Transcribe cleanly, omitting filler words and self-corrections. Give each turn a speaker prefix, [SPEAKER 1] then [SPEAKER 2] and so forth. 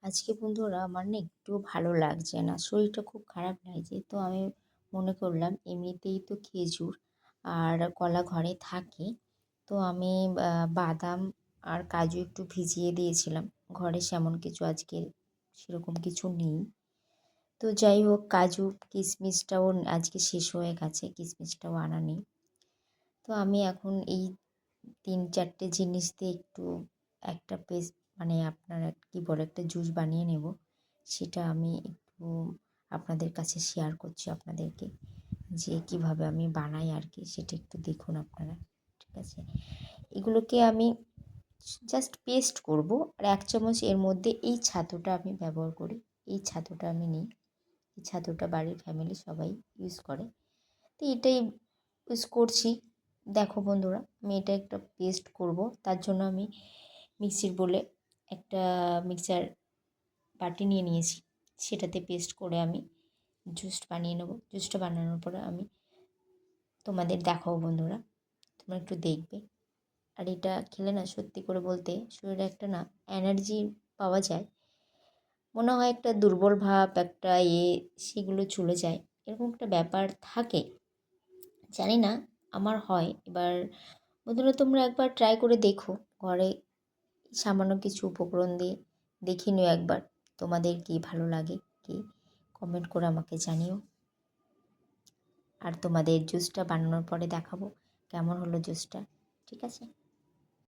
[SPEAKER 1] আজকে বন্ধুরা আমার না একটুও ভালো লাগছে না, শরীরটা খুব খারাপ লাগছে। তো আমি মনে করলাম এমনিতেই তো খেজুর আর কলা ঘরে থাকে, তো আমি বাদাম আর কাজু একটু ভিজিয়ে দিয়েছিলাম। ঘরে সেমন কিছু আজকে সেরকম কিছু নেই। তো যাই হোক, কাজু কিশমিশটাও আজকে শেষ হয়ে গেছে, কিশমিশটাও আনা নেই। তো আমি এখন এই ৩-৪টে জিনিস দিয়ে একটু একটা পেস্ট, মানে আপনার কী বলে, একটা জুস বানিয়ে নেব। সেটা আমি একটু আপনাদের কাছে শেয়ার করছি আপনাদেরকে, যে কিভাবে আমি বানাই আর কি, সেটা একটু দেখুন আপনারা। ঠিক আছে, এগুলোকে আমি জাস্ট পেস্ট করব। আর ১ চামচ এর মধ্যে এই ছাতুটা আমি ব্যবহার করি। এই ছাতুটা আমি নিই। এই ছাতুটা বাড়ির ফ্যামিলি সবাই ইউজ করে। তো এটাই ইউজ করছি। দেখো বন্ধুরা, আমি এটা একটা পেস্ট করব। তার জন্য আমি মিক্সির বোলে একটা মিক্সার বাটি নিয়ে নিয়েছি। সেটাতে পেস্ট করে আমি জুস বানিয়ে নেব। জুসটা বানানোর পরে আমি তোমাদের দেখাবো বন্ধুরা, তোমরা একটু দেখবে। আর এটা খেলে না, সত্যি করে বলতে শরীরে একটা না এনার্জি পাওয়া যায়। মনে হয় একটা দুর্বল ভাব, একটা সেগুলো চলে যায়, এরকম একটা ব্যাপার থাকে। জানি না, আমার হয়। এবার বন্ধুরা, তোমরা একবার ট্রাই করে দেখো ঘরে সামান্য কিছু উপকরণ দিয়ে। দেখে নিও একবার, তোমাদের কি ভালো লাগে কি কমেন্ট করে আমাকে জানিও। আর তোমাদের জুসটা বানানোর পরে দেখাবো কেমন হলো জুসটা। ঠিক আছে।